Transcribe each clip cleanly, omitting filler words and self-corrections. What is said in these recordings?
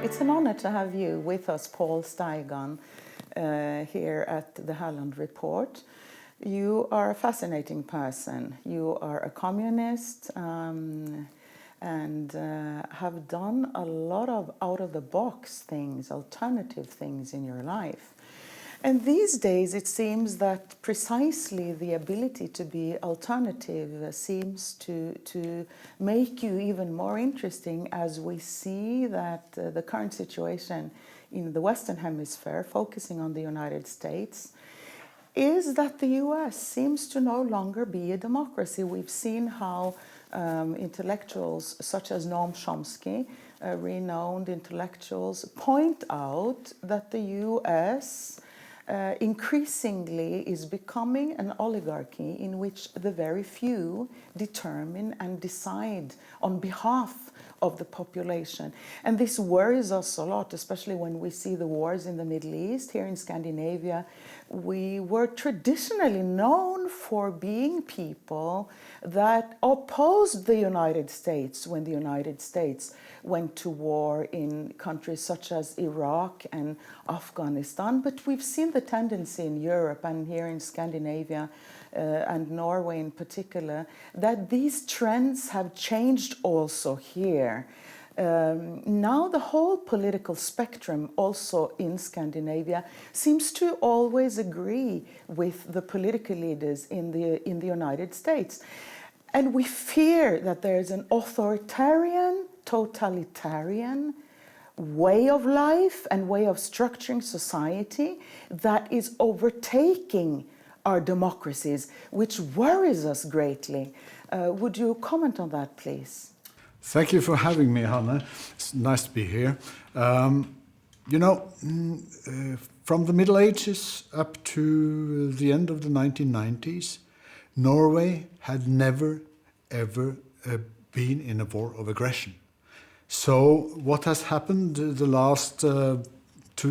It's an honor to have you with us, Pål Steigan, here at the Herland Report. You are a fascinating person. You are a communist and have done a lot of out-of-the-box things, alternative things in your life. And these days it seems that precisely the ability to be alternative seems to make you even more interesting, as we see that the current situation in the Western Hemisphere, focusing on the United States, is that the US seems to no longer be a democracy. We've seen how intellectuals such as Noam Chomsky, renowned intellectuals, point out that the US increasingly is becoming an oligarchy in which the very few determine and decide on behalf of the population. And this worries us a lot, especially when we see the wars in the Middle East. Here in Scandinavia, we were traditionally known for being people that opposed the United States when the United States went to war in countries such as Iraq and Afghanistan. But we've seen the tendency in Europe and here in Scandinavia and Norway in particular, that these trends have changed also here. Now the whole political spectrum also in Scandinavia seems to always agree with the political leaders in the United States. And we fear that there is an authoritarian, totalitarian way of life and way of structuring society that is overtaking our democracies, which worries us greatly. Would you comment on that, please? Thank you for having me, Hanne. It's nice to be here. You know, from the Middle Ages up to the end of the 1990s, Norway had never, ever been in a war of aggression. So what has happened the last 2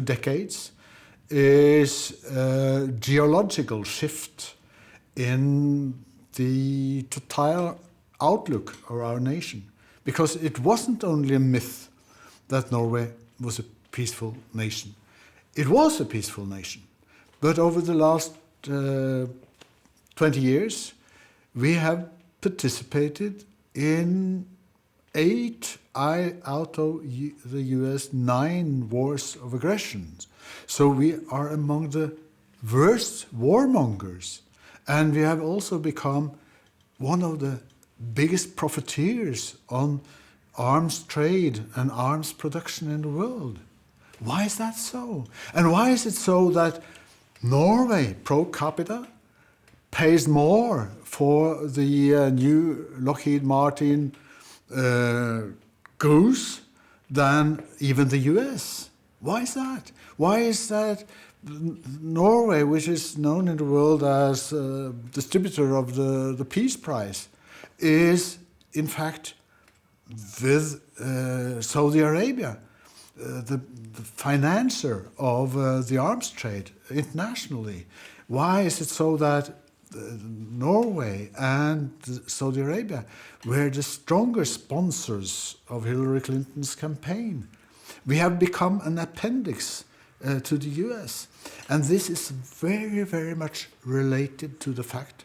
decades is a geological shift in the total outlook of our nation. Because it wasn't only a myth that Norway was a peaceful nation. It was a peaceful nation. But over the last 20 years, we have participated in 8 out of the US 9 wars of aggression. So we are among the worst warmongers. And we have also become one of the biggest profiteers on arms trade and arms production in the world. Why is that so? And why is it so that Norway, pro capita, pays more for the new Lockheed Martin Goose than even the US? Why is that? Why is that Norway, which is known in the world as distributor of the Peace Prize, is in fact with Saudi Arabia, the financier of the arms trade internationally? Why is it so that Norway and Saudi Arabia were the strongest sponsors of Hillary Clinton's campaign? We have become an appendix to the US. And this is very, very much related to the fact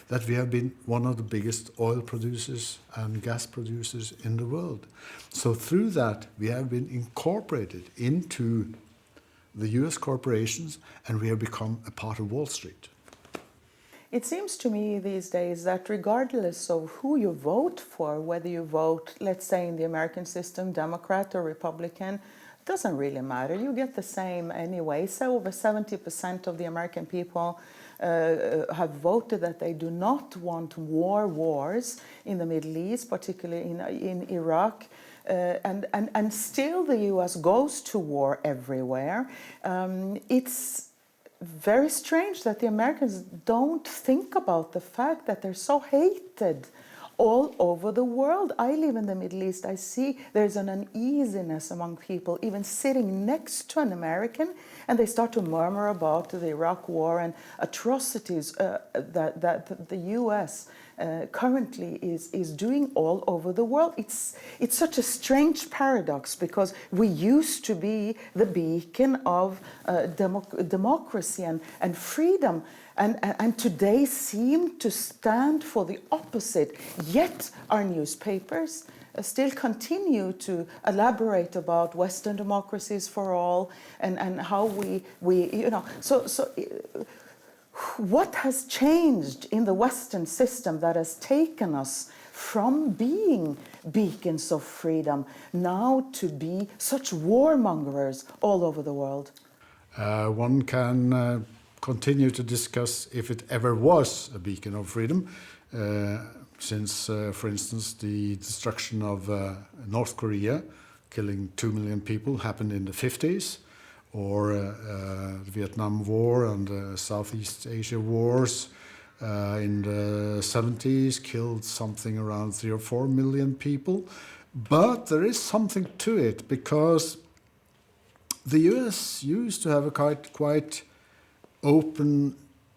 that we have been one of the biggest oil producers and gas producers in the world. So through that, we have been incorporated into the US corporations, and we have become a part of Wall Street. It seems to me these days that regardless of who you vote for, whether you vote, let's say in the American system, Democrat or Republican, doesn't really matter. You get the same anyway. So over 70% of the American people have voted that they do not want wars in the Middle East, particularly in Iraq. And still the US goes to war everywhere. It's very strange that the Americans don't think about the fact that they're so hated all over the world. I live in the Middle East. I see there's an uneasiness among people, even sitting next to an American, and they start to murmur about the Iraq war and atrocities that the US currently is doing all over the world. It's such a strange paradox, because we used to be the beacon of democracy and freedom, and today seem to stand for the opposite. Yet our newspapers still continue to elaborate about Western democracies for all, and how we what has changed in the Western system that has taken us from being beacons of freedom now to be such warmongers all over the world? One can continue to discuss if it ever was a beacon of freedom, since, for instance, the destruction of North Korea, killing 2 million people, happened in the 50s. Or the Vietnam War and the Southeast Asia wars in the 70s killed something around 3 or 4 million people. But there is something to it, because the US used to have a quite open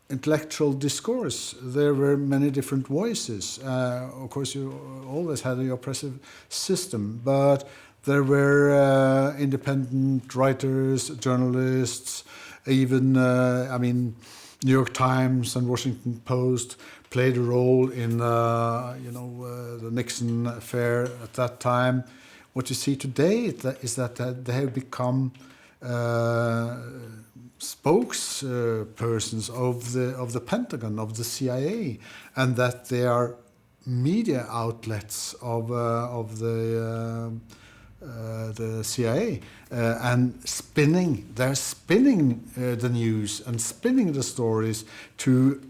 intellectual discourse. There were many different voices. Of course, you always had the oppressive system, but there were independent writers, journalists, even, New York Times and Washington Post played a role in, the Nixon affair at that time. What you see today is that they have become spokespersons of the Pentagon, of the CIA, and that they are media outlets of the CIA, and they're spinning the news and spinning the stories to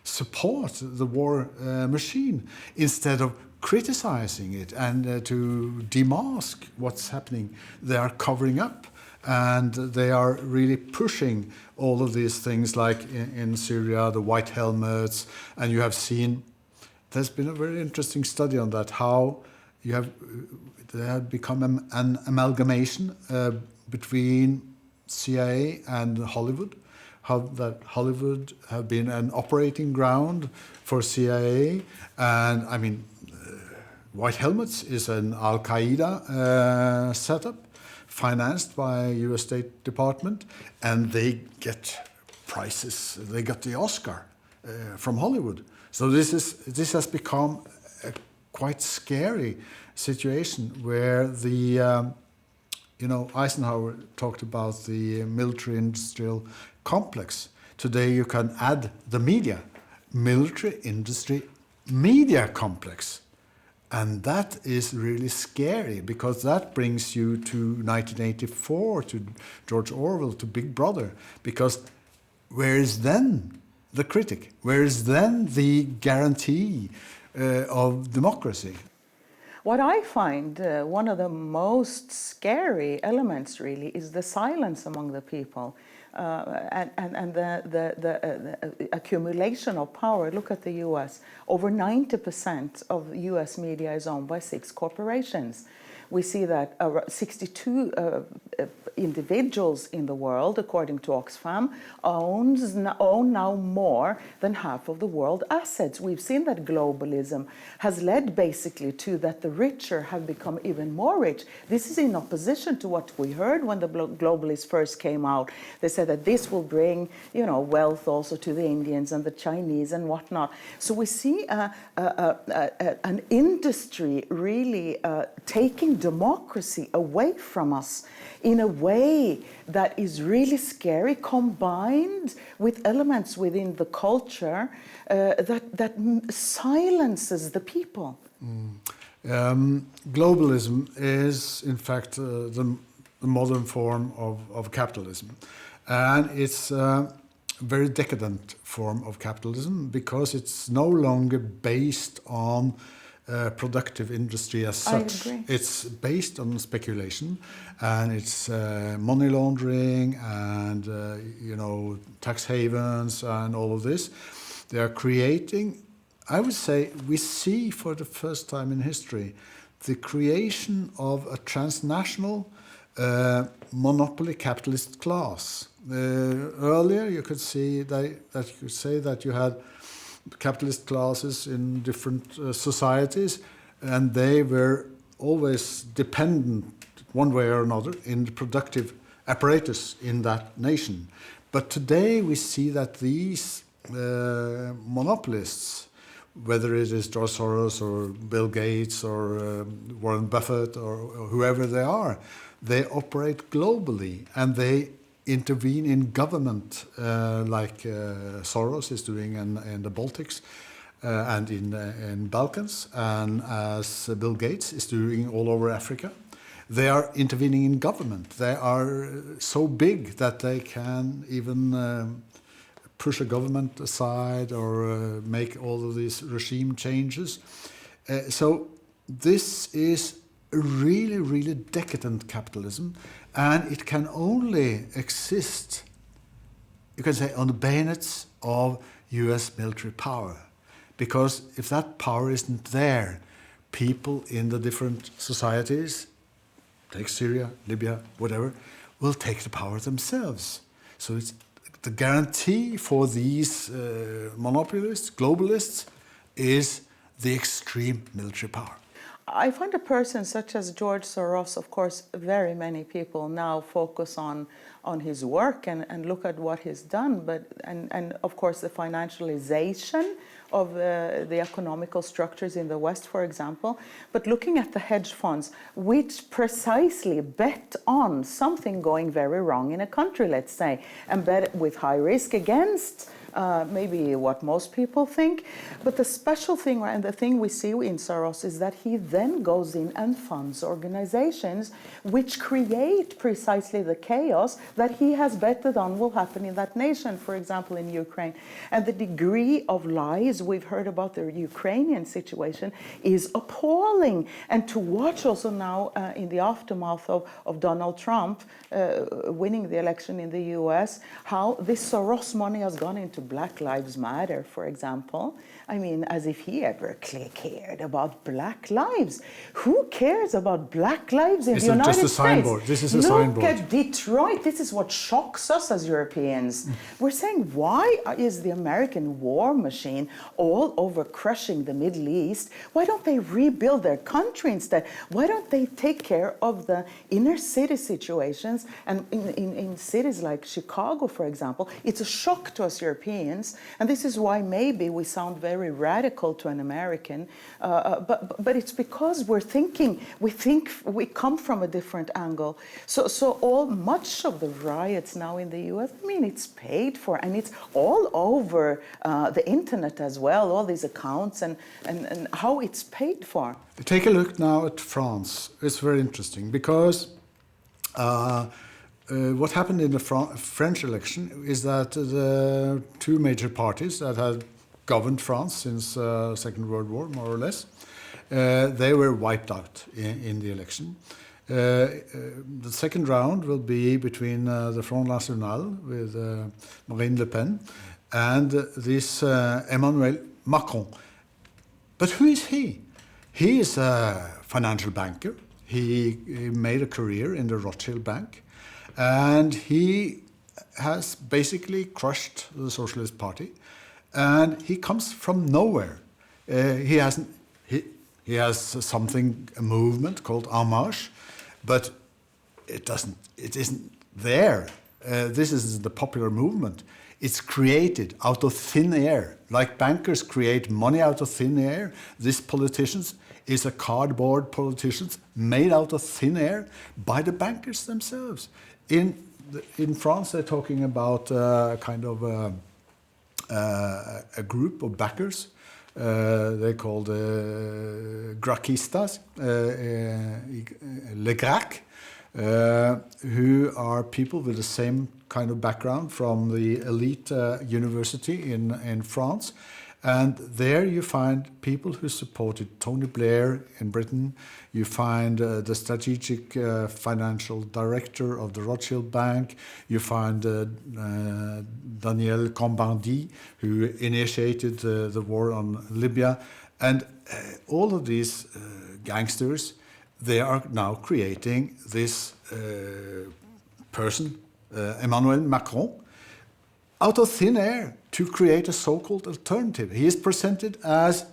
support the war machine, instead of criticizing it and to demask what's happening. They are covering up, and they are really pushing all of these things, like in Syria, the white helmets, and you have seen, there's been a very interesting study on that, how there had become an amalgamation between CIA and Hollywood, how that Hollywood have been an operating ground for CIA, and White Helmets is an Al-Qaeda setup financed by US State Department, and they get prizes. They got the Oscar from Hollywood. So this has become a quite scary situation, where the Eisenhower talked about the military-industrial complex. Today you can add the media, military-industry-media complex. And that is really scary, because that brings you to 1984, to George Orwell, to Big Brother. Because where is then the critic? Where is then the guarantee of democracy? What I find one of the most scary elements, really, is the silence among the people. And the accumulation of power. Look at the US. Over 90% of US media is owned by 6 corporations. We see that 62 individuals in the world, according to Oxfam, own now more than half of the world assets. We've seen that globalism has led basically to that the richer have become even more rich. This is in opposition to what we heard when the globalists first came out. They said that this will bring, wealth also to the Indians and the Chinese and whatnot. So we see an industry really taking democracy away from us in a way that is really scary, combined with elements within the culture that silences the people. Globalism is, in fact, the modern form of capitalism. And it's a very decadent form of capitalism, because it's no longer based on productive industry as such. I agree. It's based on speculation, and it's money laundering and tax havens and all of this. They are creating, I would say, we see for the first time in history the creation of a transnational monopoly capitalist class. Earlier, you could see that you could say that you had capitalist classes in different societies, and they were always dependent one way or another in the productive apparatus in that nation. But today we see that these monopolists, whether it is George Soros or Bill Gates or Warren Buffett or whoever they operate globally, and they intervene in government like Soros is doing in the Baltics and in Balkans, and as Bill Gates is doing all over Africa. They are intervening in government. They are so big that they can even push a government aside or make all of these regime changes. So this is a really, really decadent capitalism, and it can only exist, you can say, on the bayonets of US military power. Because if that power isn't there, people in the different societies, take Syria, Libya, whatever, will take the power themselves. So it's the guarantee for these monopolists, globalists, is the extreme military power. I find a person such as George Soros, of course, very many people now focus on his work and look at what he's done, but and of course the financialization of the economical structures in the West, for example. But looking at the hedge funds, which precisely bet on something going very wrong in a country, let's say, and bet with high risk against maybe what most people think. But the special thing, and the thing we see in Soros, is that he then goes in and funds organizations which create precisely the chaos that he has betted on will happen in that nation, for example, in Ukraine. And the degree of lies we've heard about the Ukrainian situation is appalling. And to watch also now in the aftermath of Donald Trump winning the election in the US, how this Soros money has gone into Black Lives Matter, for example. I mean, as if he ever cared about black lives. Who cares about black lives in the United States? This is just a signboard. This is a signboard. Look at Detroit. This is what shocks us as Europeans. We're saying, why is the American war machine all over crushing the Middle East? Why don't they rebuild their country instead? Why don't they take care of the inner city situations? And in cities like Chicago, for example, it's a shock to us Europeans. And this is why maybe we sound very radical to an American, but it's because we think we come from a different angle. So much of the riots now in the US, I mean, it's paid for, and it's all over the internet as well, all these accounts and how it's paid for. Take a look now at France. It's very interesting because what happened in the French election is that the two major parties that had governed France since Second World War, more or less, they were wiped out in the election. The second round will be between the Front National with Marine Le Pen and this Emmanuel Macron. But who is he? He is a financial banker. He made a career in the Rothschild Bank, and he has basically crushed the Socialist Party. And he comes from nowhere. He has something, a movement called En Marche, but it isn't there. This is the popular movement. It's created out of thin air. Like bankers create money out of thin air, this politicians is a cardboard politicians made out of thin air by the bankers themselves. In France, they're talking about kind of a group of backers. They called Graquistas, Les Gracs, who are people with the same kind of background from the elite university in France. And there you find people who supported Tony Blair in Britain. You find the strategic financial director of the Rothschild Bank. You find Daniel Cohn-Bendit, who initiated the war on Libya. And all of these gangsters, they are now creating this person, Emmanuel Macron, out of thin air. to create a so-called alternative. He is presented as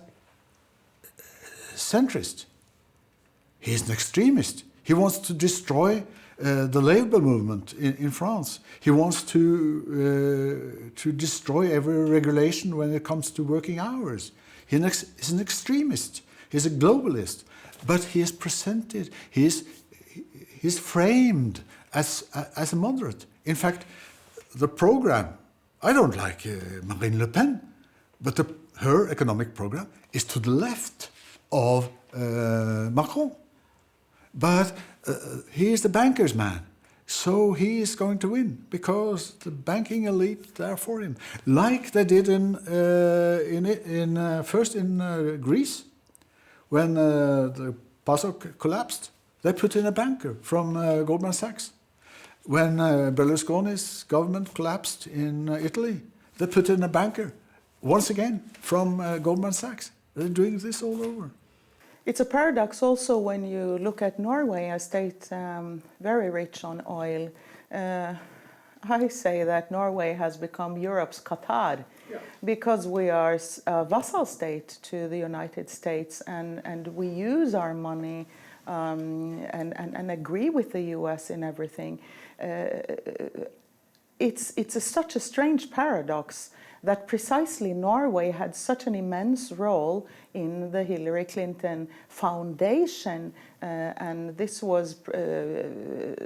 centrist. He is an extremist. He wants to destroy the labor movement in France. He wants to destroy every regulation when it comes to working hours. He's an extremist. He's a globalist. But he is presented, he's framed as a moderate. In fact, the program, I don't like Marine Le Pen, but her economic program is to the left of Macron. But he is the banker's man, so he is going to win because the banking elite are for him, like they did first in Greece when the PASOK collapsed. They put in a banker from Goldman Sachs. When Berlusconi's government collapsed in Italy, they put in a banker once again from Goldman Sachs. They're doing this all over. It's a paradox also when you look at Norway, a state very rich on oil. I say that Norway has become Europe's Qatar, because we are a vassal state to the United States, and we use our money and agree with the US in everything. It's such a strange paradox that precisely Norway had such an immense role in the Hillary Clinton Foundation, and this was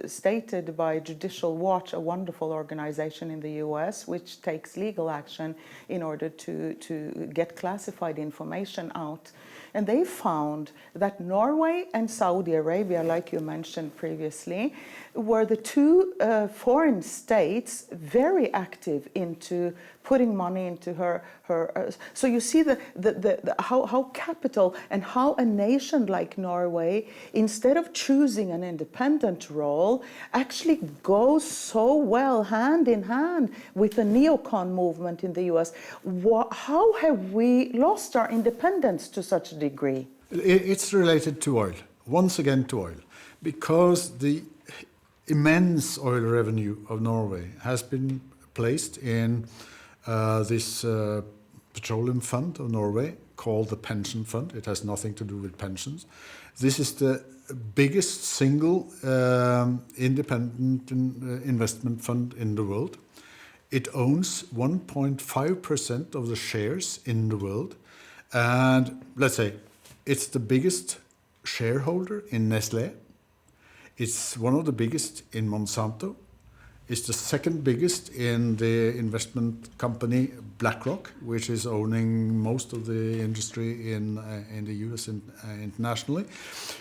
stated by Judicial Watch, a wonderful organization in the US which takes legal action in order to get classified information out. And they found that Norway and Saudi Arabia, like you mentioned previously, were the two foreign states very active into putting money into her. So you see how capital and how a nation like Norway, instead of choosing an independent role, actually goes so well hand in hand with the neocon movement in the US. How have we lost our independence to such a degree? It's related to oil, once again to oil, because the immense oil revenue of Norway has been placed in this petroleum fund of Norway called the pension fund. It has nothing to do with pensions. This is the biggest single independent investment fund in the world. It owns 1.5% of the shares in the world, and let's say it's the biggest shareholder in Nestlé. It's one of the biggest in Monsanto. It's the second biggest in the investment company BlackRock, which is owning most of the industry in the US and internationally.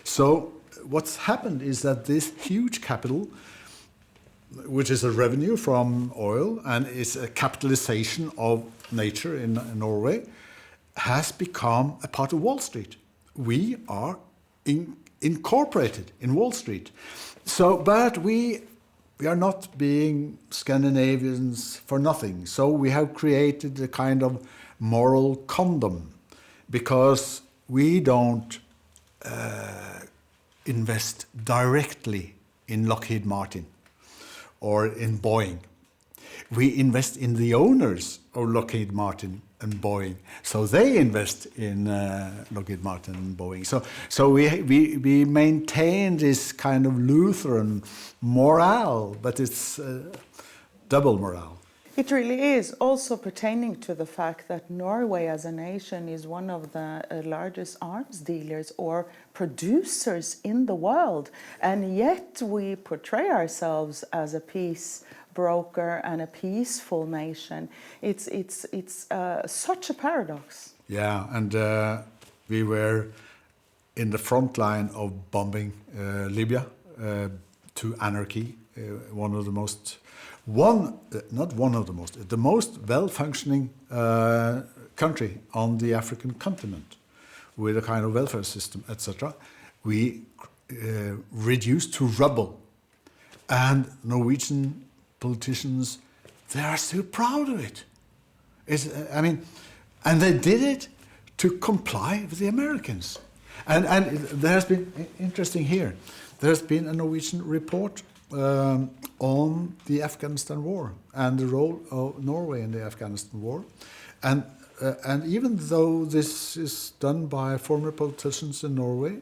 So what's happened is that this huge capital, which is a revenue from oil and is a capitalization of nature in Norway, has become a part of Wall Street. We are incorporated in Wall Street. So, but we are not being Scandinavians for nothing. So we have created a kind of moral condom because we don't invest directly in Lockheed Martin or in Boeing. We invest in the owners of Lockheed Martin and Boeing, so they invest in Lockheed Martin and Boeing. So we maintain this kind of Lutheran morale, but it's double morale. It really is, also pertaining to the fact that Norway as a nation is one of the largest arms dealers or producers in the world, and yet we portray ourselves as a peace broker and a peaceful nation. It's such a paradox. Yeah, and we were in the front line of bombing Libya to anarchy. The most well-functioning country on the African continent, with a kind of welfare system, etc. We reduced to rubble, and Norwegian politicians, they are still proud of it. And they did it to comply with the Americans. And there has been, interesting here, there has been a Norwegian report on the Afghanistan war and the role of Norway in the Afghanistan war. And even though this is done by former politicians in Norway,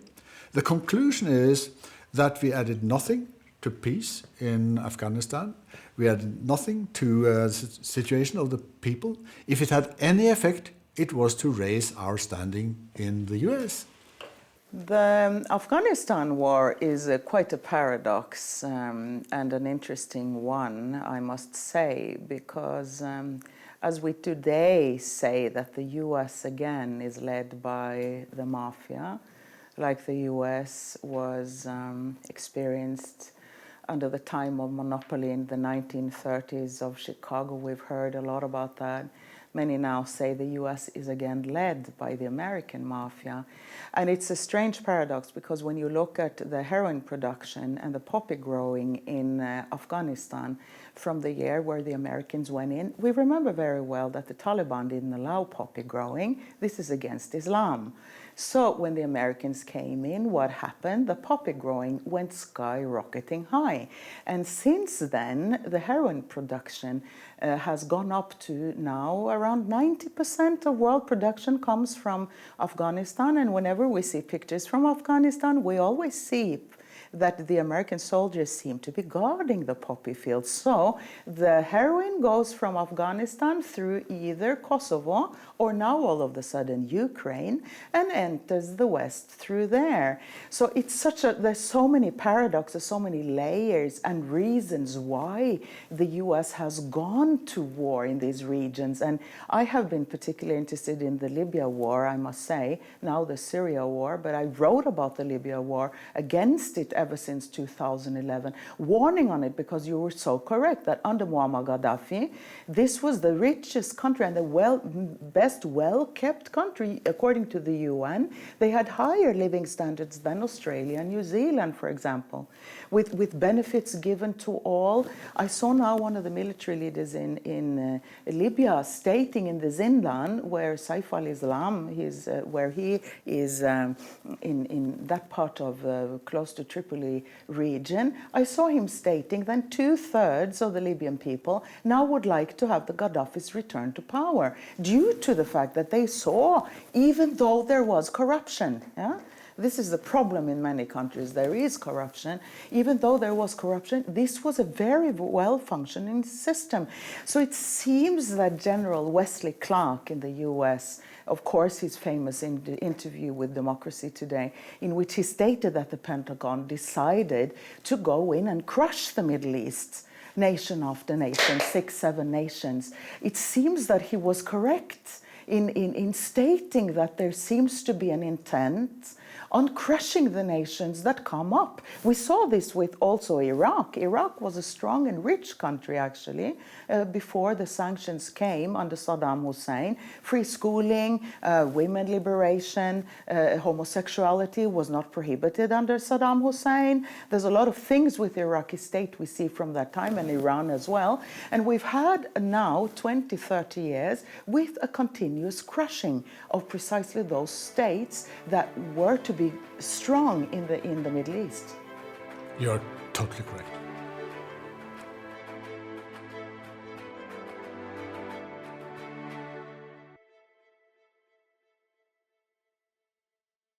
the conclusion is that we added nothing to peace in Afghanistan. We added nothing to the situation of the people. If it had any effect, it was to raise our standing in the US. The Afghanistan war is quite a paradox and an interesting one, I must say, because as we today say that the US again is led by the mafia, like the US was experienced under the time of monopoly in the 1930s of Chicago. We've heard a lot about that. Many now say the US is again led by the American mafia. And it's a strange paradox because when you look at the heroin production and the poppy growing in Afghanistan from the year where the Americans went in, we remember very well that the Taliban didn't allow poppy growing. This is against Islam. So when the Americans came in, what happened? The poppy growing went skyrocketing high. And since then, the heroin production has gone up to now around 90% of world production comes from Afghanistan. And whenever we see pictures from Afghanistan, we always see that the American soldiers seem to be guarding the poppy fields. So the heroin goes from Afghanistan through either Kosovo or now all of a sudden Ukraine and enters the West through there. So it's there's so many paradoxes, so many layers and reasons why the US has gone to war in these regions. And I have been particularly interested in the Libya war, I must say, now the Syria war, but I wrote about the Libya war, against it ever since 2011, warning on it because you were so correct that under Muammar Gaddafi, this was the richest country and the best well-kept country according to the UN. They had higher living standards than Australia and New Zealand, for example, with benefits given to all. I saw now one of the military leaders in Libya stating in the Zindan, where Saif al-Islam, where he is in that part of close to Tripoli region, I saw him stating that 2/3 of the Libyan people now would like to have the Gaddafis return to power due to the fact that they saw, even though there was corruption, this is the problem in many countries. There is corruption. Even though there was corruption, this was a very well-functioning system. So it seems that General Wesley Clark in the US, of course, his famous interview with Democracy Today, in which he stated that the Pentagon decided to go in and crush the Middle East, nation after nation, 6, 7 nations. It seems that he was correct in stating that there seems to be an intent on crushing the nations that come up. We saw this with also Iraq. Iraq was a strong and rich country, actually, before the sanctions came under Saddam Hussein. Free schooling, women liberation, homosexuality was not prohibited under Saddam Hussein. There's a lot of things with the Iraqi state we see from that time, and Iran as well. And we've had now 20, 30 years with a continuous crushing of precisely those states that were to be strong in the Middle East. You're totally correct.